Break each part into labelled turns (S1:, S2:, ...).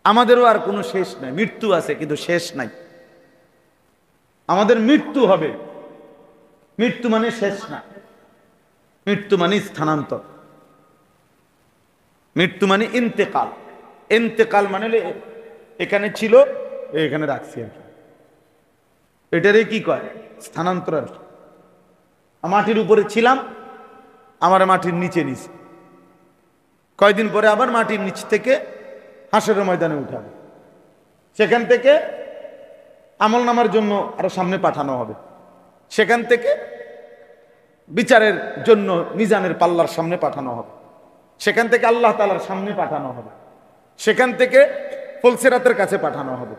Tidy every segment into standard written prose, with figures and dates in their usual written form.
S1: আমাদেরও আর কোনো শেষ নাই, মৃত্যু আছে কিন্তু শেষ নাই। আমাদের মৃত্যু হবে, মৃত্যু মানে শেষ না, মৃত্যু মানে স্থানান্তর, মৃত্যু মানে ইন্তেকাল। ইন্তেকাল মানে এখানে ছিল এখানে রাখছি আর কি, এটারে কি কয় স্থানান্তর আর কি। মাটির উপরে ছিলাম, আমার মাটির নিচে নিছে, কয়দিন পরে আবার মাটির নিচ থেকে হাসরের ময়দানে উঠাবে, সেখান থেকে আমল নামার জন্য আরো সামনে পাঠানো হবে, সেখান থেকে বিচারের জন্য মিজানের পাল্লার সামনে পাঠানো হবে, সেখান থেকে আল্লাহ তাআলার সামনে পাঠানো হবে, সেখান থেকে ফুলসিরাতের কাছে পাঠানো হবে,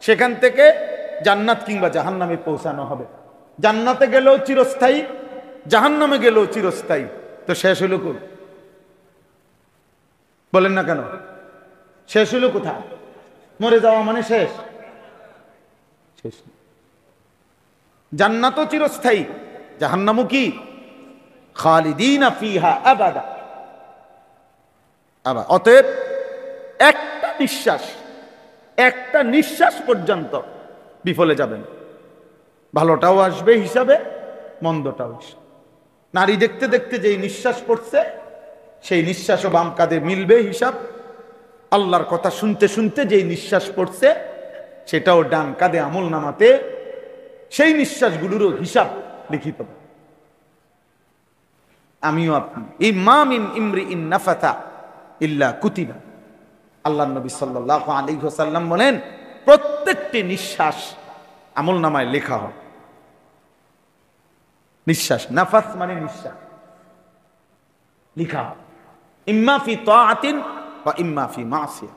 S1: সেখান থেকে জান্নাত কিংবা জাহান্নামে পৌঁছানো হবে। জান্নাতে গেলেও চিরস্থায়ী, জাহান্নামে গেলেও চিরস্থায়ী। তো শেষ হলো কোন, বলেন না কেন শেষ হলো কোথায়? মরে যাওয়া মানে শেষ? শেষ। জান্নাতও চিরস্থায়ী, জাহান্নামও কি খালিদিনা ফিহা আবাদা। আবার অতএব একটা নিঃশ্বাস পর্যন্ত বিফলে যাবেন, ভালোটাও আসবে হিসাবে, মন্দটাও হিসাবে। নারী দেখতে দেখতে যেই নিঃশ্বাস পড়ছে সেই নিঃশ্বাসও বাম কাঁধে মিলবে হিসাব, আল্লাহর কথা শুনতে শুনতে যেই নিঃশ্বাস পড়ছে সেটাও ডান কাঁধে আমল নামাতে সেই নিঃশ্বাসগুলোরও হিসাব লিখিত। আমিও আপনি ইমা মিন ইমরিইন নাফাতা ইল্লা কুতিবা। আল্লাহর নবী সাল্লাল্লাহু আলাইহি ওয়াসাল্লাম বলেন প্রত্যেকটি নিঃশ্বাস আমল নামায় লেখা হয়। নিঃশ্বাস, নাফাস মানে নিঃশ্বাস, লিখা হয়। ইম্মা ফি তাআতিন ওয়া ইম্মা ফি মাসিয়া।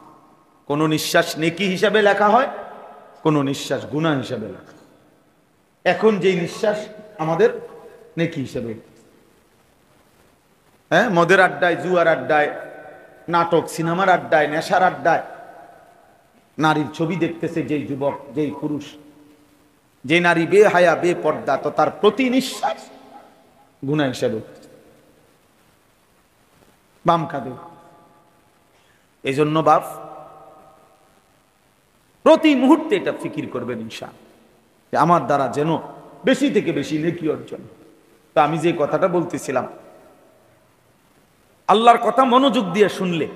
S1: কোন নিঃশ্বাস নেকি হিসাবে লেখা হয়, কোন নিঃশ্বাস গুনাহ হিসাবে লেখা হয়। এখন যেই নিঃশ্বাস আমাদের নেকি হিসাবে, হ্যাঁ, মদের আড্ডায়, জুয়ার আড্ডায়, নাটক সিনেমার আড্ডায়, নেশার আড্ডায় নারীর ছবি দেখতেছে যেই যুবক, যেই পুরুষ, যে নারী বেহায়া বেপর্দা, তো তার প্রতি নিঃশ্বাস গুনাহ হিসাবে বাম কাঁধে। এই জন্য বাপ প্রতি মুহূর্তে এটা ফিকির করবেন ইনশাআল্লাহ যে আমার দ্বারা যেন বেশি থেকে বেশি নেকি অর্জন। তো আমি যে কথাটা বলতেছিলাম, আল্লাহর কথা মনোযোগ দিয়ে শুনলে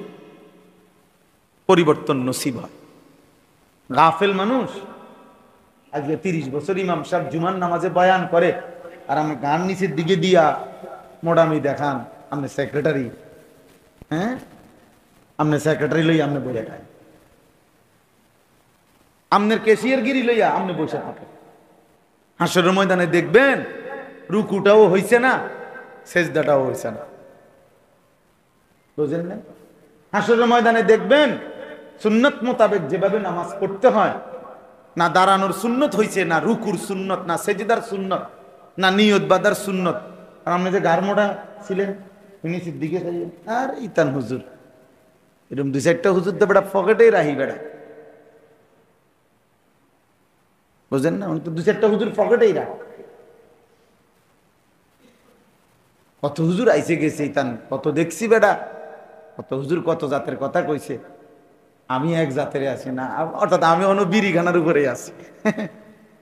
S1: পরিবর্তন নসিব হয়। গাফেল মানুষ আজকে 30 বছর ইমাম সাহেব জুমার নামাজে বয়ান করে আর আমি গান নিচের দিকে দিয়া মোডামি দেখান, আপনি সেক্রেটারি, হ্যাঁ আপনি সেক্রেটারি লইয়া আপনি বইয়া খায়, আপনার ক্যাশিয়ার গিরি লইয়া আপনি বসে থাকেন। হাসরের ময়দানে দেখবেন রুকুটাও হইছে না, সেজদাটাও হইছে না, বুঝেন না? হাসরের ময়দানে দেখবেন সুন্নত মোতাবেক যেভাবে নামাজ পড়তে হয়, না দাঁড়ানোর সুন্নত হইছে, না রুকুর সুন্নত, না সেজদার সুন্নত, না নিয়ত বাঁধার সুন্নত। আর আপনি যে গারমোটা ছিলেন নিচের দিকে আর ইতান হুজুর, এরকম 2-4টা হুজুর তো বেটা পকেটেই রাহি বেড়া, বুঝলেন না? 2-4টা হুজুর পকেটেই রাখ। কত হুজুর আইসে গেছে ইতান, কত দেখছি বেড়া, কত হুজুর কত জাতের কথা কইছে, আমি এক জাতের আছি না, অর্থাৎ আমি অন্য বিড়িখানার উপরে আছি।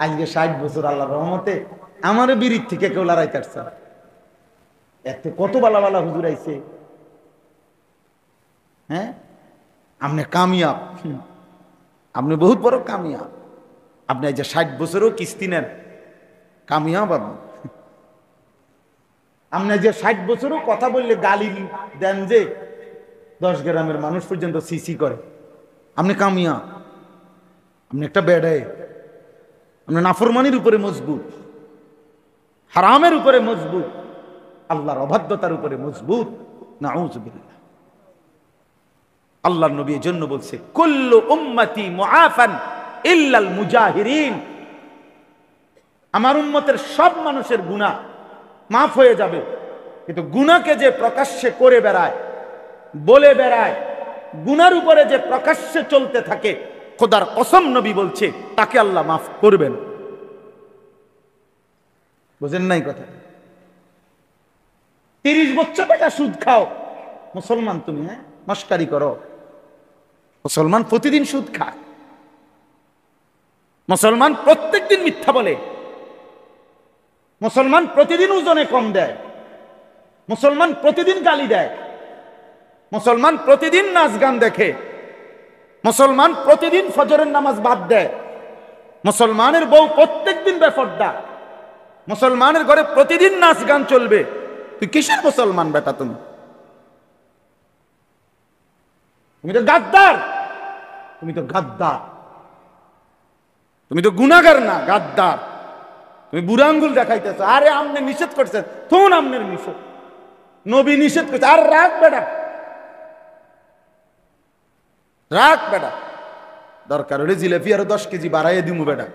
S1: আজকে 60 বছর আল্লাহর রহমতে আমার বিড়ির থেকে কেউ লড়াইতে আসছে না। এত কত বালা বালা হুজুর আইছে, হ্যাঁ আপনি কামিয়াব, আপনি বহুত বড় কামিয়াব, আপনি এই যে 60 বছরও কিস্তি নেন, কামিয়াব আপনি। আপনি যে 60 বছরও কথা বললে গালি দেন যে 10 গ্রামের মানুষ পর্যন্ত সিসি করে, আপনি কামিয়া, আপনি একটা বেড়ায়, আপনি নাফরমানির উপরে মজবুত, হারামের উপরে মজবুত, আল্লাহর অবাধ্যতার উপরে মজবুত। নাউযুবিল্লাহ। আল্লাহর নবী এর জন্য বলছে কুল্লু উম্মতি মুআফান ইল্লাল মুজাহিরিন, আমার উম্মতের সব মানুষের গুনাহ মাফ হয়ে যাবে, কিন্তু গুনাহকে যে প্রকাশ্যে করে বেড়ায়, বলে বেড়ায়, গুনার উপরে যে প্রকাশ্যে চলতে থাকে, খোদার কসম নবী বলছে তাকে আল্লাহ মাফ করবেন। বুঝেন নাই কথা? 30 বছর টাকা সুদ খাও, মুসলমান তুমি, হ্যাঁ মস্কারি করো, মুসলমান প্রতিদিন সুদ খায়, মুসলমান প্রত্যেকদিন মিথ্যা বলে, মুসলমান প্রতিদিন ওজনে কম দেয়, মুসলমান প্রতিদিন গালি দেয়, মুসলমান প্রতিদিন নাচ গান দেখে, মুসলমান প্রতিদিন ফজরের নামাজ বাদ দেয়, মুসলমানের বউ প্রত্যেকদিন বেপরদা, মুসলমানের ঘরে প্রতিদিন নাচ গান চলবে। তুই কিসের মুসলমান বেটা? তুমি তো গাদ্দার, তুমি তো গাদ্দার, তুমি তো গুনাহগার না, গাদ্দার। তুমি বুড়া আঙ্গুল দেখাইতেছ। আরে আমনে নিষেধ করছেন, তখন আমনের নিষেধ, নবী নিষেধ করছে। আর রাখ বেটা, রাখ বেটা, দরকার হলে জিলেপি আরো 10 কেজি বাড়াইয়ে দিমু বেটা,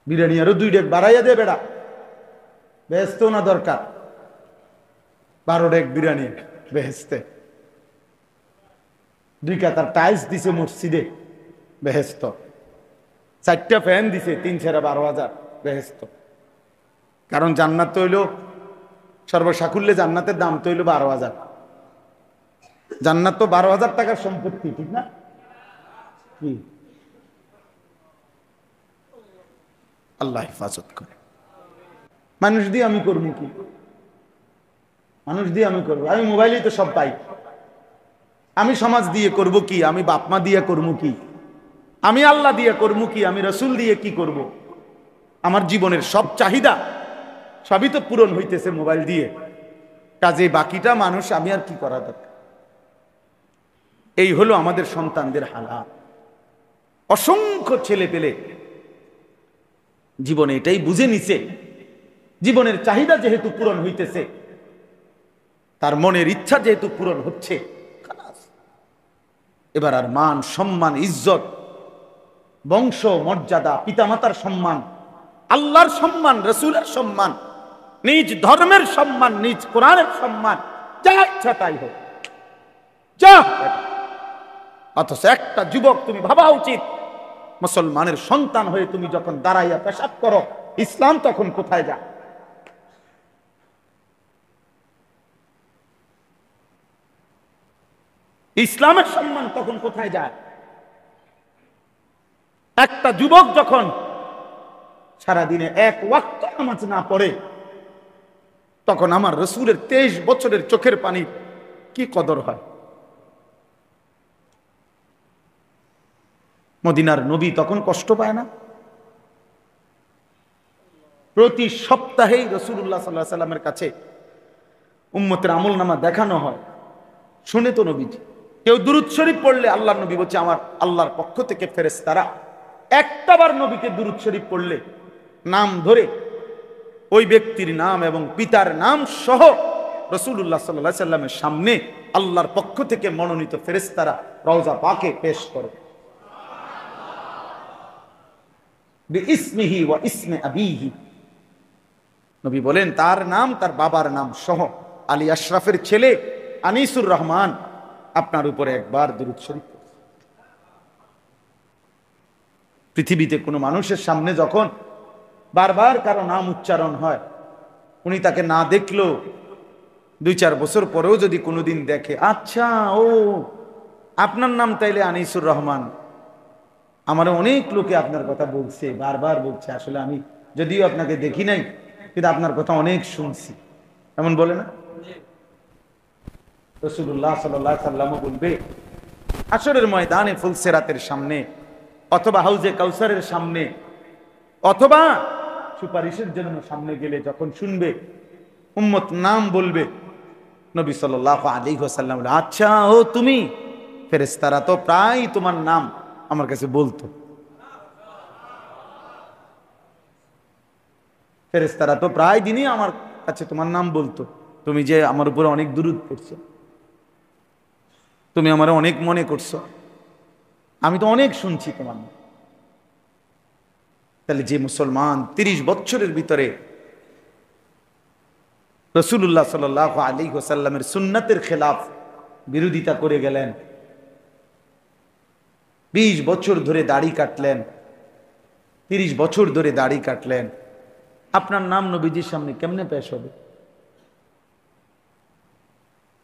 S1: বিরিয়ানি আরো 2 ডেক বাড়াইয়া দে বেটা, বেহেস্ত না দরকার, 12 ডেক বিরিয়ানি বেহেস্তে, 2 কাতার টাইলস দিছে মসজিদে বেহেস্ত, 4টা ফ্যান দিছে 3,12,000 বেহেস্ত। কারণ জান্নাত তো হইলো সর্বসাকুল্যে জান্নাতের দাম তো হইলো 12,000। জান্নাত তো 12,000 টাকার সম্পত্তি, ঠিক না? কি আল্লাহ হেফাজত করে। মানুষ দিয়ে আমি করবো কি? মানুষ দিয়ে আমি করবো? আমি মোবাইলেই তো সব পাই। আমি সমাজ দিয়ে করব কি? আমি বাপ মা দিয়ে করবো কি? আমি আল্লাহ দিয়ে করবো কি? আমি রসুল দিয়ে কি করব? আমার জীবনের সব চাহিদা সবই তো পূরণ হইতেছে মোবাইল দিয়ে। কাজে বাকিটা মানুষ আমি আর কি করা দরকার? এই হলো আমাদের সন্তানদের হালাত। অসংখ্য ছেলে পেলে জীবনে এটাই বুঝে নিছে, জীবনের চাহিদা যেহেতু পূরণ হইতেছে, তার মনের ইচ্ছা যেহেতু পূরণ হচ্ছে, এবার আর মান সম্মান ইজ্জত বংশ মর্যাদা পিতামাতার সম্মান আল্লাহর সম্মান রসুলের সম্মান নিজ ধর্মের সম্মান নিজ কোরআনের সম্মান যা ইচ্ছা তাই হোক যা। অথচ একটা যুবক তুমি ভাবা উচিত, মুসলমানের সন্তান হয়ে তুমি যখন দাঁড়াইয়া পেশাব করো, ইসলাম তখন কোথায় যায়? ইসলামের সম্মান তখন কোথায় যায়? একটা যুবক যখন সারাদিনে 1 ওয়াক্ত নামাজ না পড়ে, তখন আমার রসুলের 23 বছরের চোখের পানি কি কদর হয়? মদিনার নবী তখন কষ্ট পায় না? প্রতি সপ্তাহেই রাসূলুল্লাহ সাল্লাল্লাহু আলাইহি সাল্লামের কাছে উম্মতের আমলনামা দেখানো হয়। শুনে তো নবীজি, কেউ দুরূদ শরীফ পড়লে আল্লাহর নবী বলছে আমার আল্লাহর পক্ষ থেকে ফেরেশতারা একটাবার নবীকে দুরূদ শরীফ পড়লে নাম ধরে ওই ব্যক্তির নাম এবং পিতার নাম সহ রাসূলুল্লাহ সাল্লাল্লাহু আলাইহি সাল্লামের সামনে আল্লাহর পক্ষ থেকে মনোনীত ফেরেশতারা রওজা পাকে পেশ করে। বিইসমিহি ওয়া ইসমি আবিহি, নবী বলেন তার নাম তার বাবার নাম সহ আলী আশরাফের ছেলে আনিসুর রহমান আপনার উপরে একবার দুরূদ শরীফ। পৃথিবীতে কোনো মানুষের সামনে যখন বারবার কারো নাম উচ্চারণ হয়, উনি তাকে না দেখলেও 2-4 বছর পরেও যদি কোনোদিন দেখে, আচ্ছা ও আপনার নাম তাইলে আনিসুর রহমান, আমার অনেক লোকে আপনার কথা বলছে, বারবার বলছে, আসলে আমি যদিও আপনাকে দেখি নাই কিন্তু আপনার কথা অনেক শুনছি, এমন বলে না? রাসূলুল্লাহ সাল্লাল্লাহু আলাইহি সাল্লাম বলবে হাশরের ময়দানে ফুলসিরাতের সামনে অথবা হাউজে কাউসারের সামনে অথবা সুপারিশের জন্য সামনে গেলে যখন শুনবে উম্মত নাম বলবে, নবী সাল্লাল্লাহু আলাইহি ওয়াসাল্লাম বলে, আচ্ছা ও তুমি, ফেরেশতারা তো প্রায় তোমার নাম আমার কাছে বলতো, ফেরেশতারা তো প্রায় দিনই আমার কাছে তোমার নাম বলতো, তুমি যে আমার উপরে অনেক দুরূদ পড়ছো, তুমি আমার অনেক মনে করছো, আমি তো অনেক শুনছি তোমার নাম। তাহলে যে মুসলমান 30 বছরের ভিতরে রাসূলুল্লাহ সাল্লাল্লাহু আলাইহি ওয়াসাল্লামের সুন্নাতের খেলাফ বিরোধিতা করে গেলেন, 20 বছর ধরে দাড়ি কাটলেন, 30 বছর ধরে দাড়ি কাটলেন, আপনার নাম নবীজির সামনে কেমনে পেশ হবে?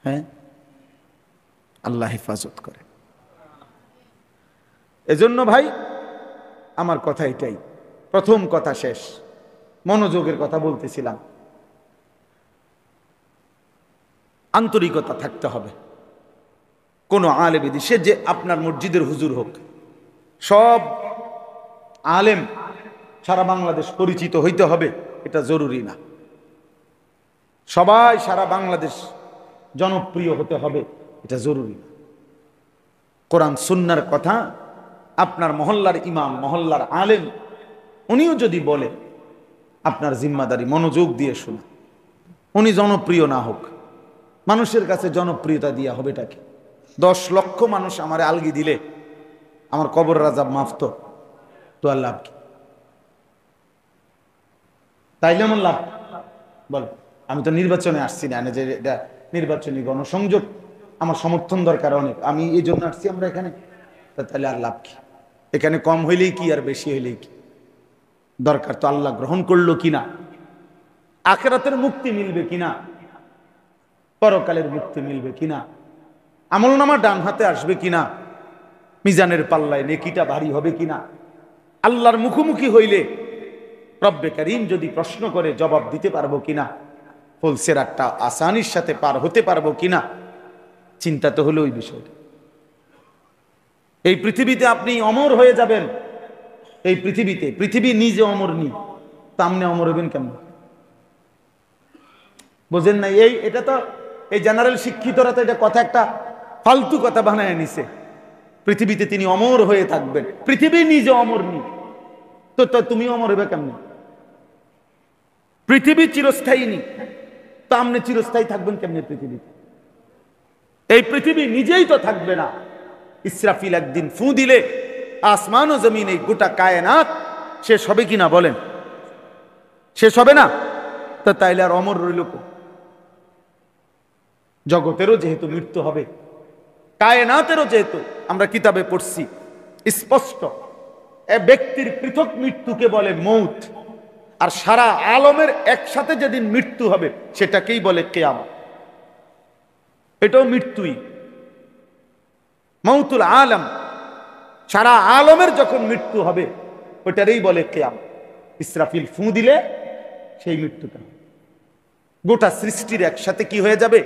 S1: হ্যাঁ, আল্লাহ হেফাজত করে। এজন্য ভাই আমার কথা এটাই, প্রথম কথা শেষ, মনোযোগের কথা বলতেছিলাম। আন্তরিকতা থাকতে হবে। কোন আলেম সে যে আপনার মসজিদের হুজুর হোক, সব আলেম সারা বাংলাদেশ পরিচিত হইতে হবে এটা জরুরি না। সবাই সারা বাংলাদেশ জনপ্রিয় হতে হবে এটা জরুরি না। কোরআন সুন্নাহর কথা আপনার মহল্লার ইমাম, মহল্লার আলেম, উনিও যদি বলে, আপনার জিম্মাদারি মনোযোগ দিয়ে শোনা। উনি জনপ্রিয় না হোক, মানুষের কাছে জনপ্রিয়তা দিয়া হবে এটাকে। 10 লক্ষ মানুষ আমার আলগি দিলে আমার কবর রাজাব মাফ তো আর লাভ কি? তাইলে আমার লাভ বল? আমি তো নির্বাচনে আসছি না, যে এটা নির্বাচনী গণসংযোগ, আমার সমর্থন দরকার অনেক, আমি এই জন্য আসছি আমরা এখানে। তাহলে আর লাভ কি? এখানে কম হইলেই কি আর বেশি হইলেই কি? দরকার তো আল্লাহ গ্রহণ করলো কিনা, আখিরাতের মুক্তি মিলবে কিনা, পরকালের মুক্তি মিলবে কিনা, আমলনামা ডান হাতে আসবে কিনা, মিজানের পাল্লায় নেকিটা ভারী হবে কিনা, আল্লাহর মুখোমুখি হইলে রব্বে কারীম যদি প্রশ্ন করে জবাব দিতে পারবো কিনা, ফুলসিরাতটা আসানির সাথে পার হতে পারবো কিনা, চিন্তা তো হলো ওই বিষয়টা। এই পৃথিবীতে আপনি অমর হয়ে যাবেন, এই পৃথিবীতে, পৃথিবী নিজে অমর নি, সামনে অমর হবেন কেমন? বোঝেন না? এটা তো এই জেনারেল শিক্ষিতরা তো এটা কথা একটা ফালতু কথা বানায় নিছে। পৃথিবীতে তিনি অমর হয়ে থাকবেন, পৃথিবী নিজে অমর নি, তো তুমি অমর হবে কেমন? পৃথিবী চিরস্থায়ী নি, তো আপনি চিরস্থায়ী থাকবেন কেমনে পৃথিবীতে? এই পৃথিবী নিজেই তো থাকবে না। ইসরাফিল একদিন ফু দিলে আসমান ও জমিন, এই গোটা কায়নাত শেষ হবে কিনা বলেন? শেষ হবে না? তো তাইলে আর অমর রইল কো? জগতেরও যেহেতু মৃত্যু হবে, কায়নাতেরও যেহেতু আমরা কিতাবে পড়ছি স্পষ্ট, ব্যক্তির পৃথক মৃত্যুকে বলে মৌত, আর সারা আলমের একসাথে যেদিন মৃত্যু হবে সেটাকেই বলে কিয়ামত। এটাও মৃত্যুই, মৌতুল আলম, সারা আলমের যখন মৃত্যু হবে ওটারই বলে কিয়ামত। ইসরাফিল ফু দিলে সেই মৃত্যুটা, গোটা সৃষ্টির একসাথে কি হয়ে যাবে?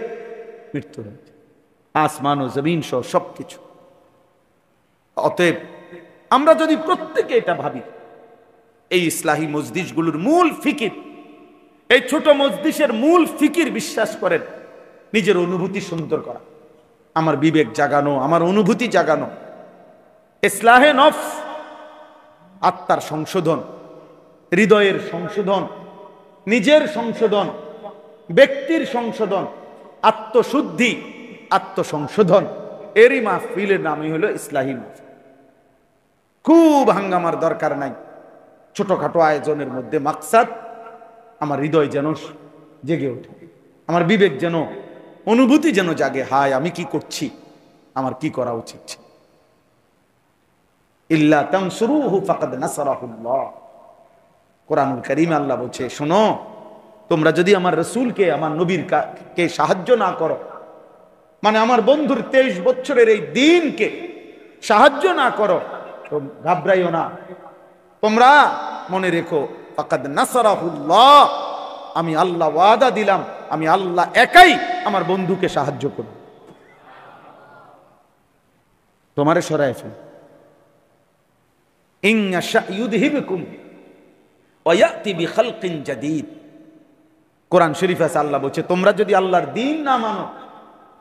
S1: মৃত্যু হয়ে যাবে, আসমান ও জমিন সহ সবকিছু। অতএব আমরা যদি প্রত্যেকে এটা ভাবি, এই ইসলাহী মজলিসগুলোর মূল ফিকির, এই ছোট মজলিসের মূল ফিকির বিশ্বাস করেন, নিজের অনুভূতি সুন্দর করা, আমার বিবেক জাগানো, আমার অনুভূতি জাগানো, ইসলাহে নফস, আত্মার সংশোধন, হৃদয়ের সংশোধন, নিজের সংশোধন, ব্যক্তির সংশোধন, আত্মশুদ্ধি, আত্মসংশোধন, এরই মাহফিলের নামই হলো ইসলাহী মাহফিল। খুব হাঙ্গামার দরকার নাই, ছোটখাটো আয়োজনের মধ্যে মাকসাদ আমার হৃদয় যেন জেগে ওঠে, আমার বিবেক যেন, অনুভূতি যেন জাগে, হায় আমি কি করছি, আমার কি করা উচিত। ইল্লা তানসুরুহু ফাকাদ নাসারাহুল্লাহ, কোরআনুল কারীমে আল্লাহ বলছে, শোনো, তোমরা যদি আমার রাসূলকে, আমার নবীর কে সাহায্য না করো, মানে আমার বন্ধুর 23 বছরের এই দ্বীনকে সাহায্য না করো, তো ঘাবড়াইও না, তোমরা মনে রেখো, ফাকাদ নাসারাহুল্লাহ, আমি আল্লাহ ওয়াদা দিলাম, আমি আল্লাহ একাই আমার বন্ধুকে সাহায্য করব। তোমারে সরায় ফেল, ইন ইয়াশা ইউযহিবকুম ওয়া ইয়াতি বিখালকিন জাদীদ। কোরআন শরীফে আছে, আল্লাহ বলছে, তোমরা যদি আল্লাহর দ্বীন না মানো,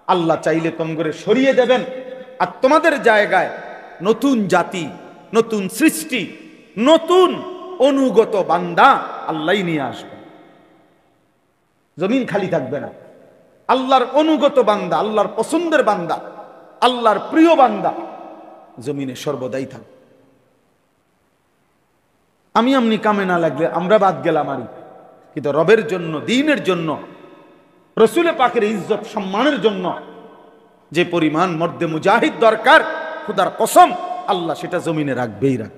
S1: আল্লাহ চাইলে তোমাদের সরিয়ে দেবেন, আর তোমাদের জায়গায় নতুন জাতি, নতুন সৃষ্টি, নতুন অনুগত বান্দা আল্লাহই নিয়ে আসবে। জমিন খালি থাকবে না, আল্লাহর অনুগত বান্দা, আল্লাহর পছন্দের বান্দা, আল্লাহর প্রিয় বান্দা জমিনে সর্বদাই থাকবে। আমি আমনি কামে না লাগলে আমরা বাদ গেলাম আরই, কিন্তু রবের জন্য, দ্বীনের জন্য, রসুলে পাকের ইজ্জত সম্মানের জন্য যে পরিমাণ মর্দে মুজাহিদ দরকার, খোদার কসম আল্লাহ সেটা জমিনে রাখবেই রাখবে।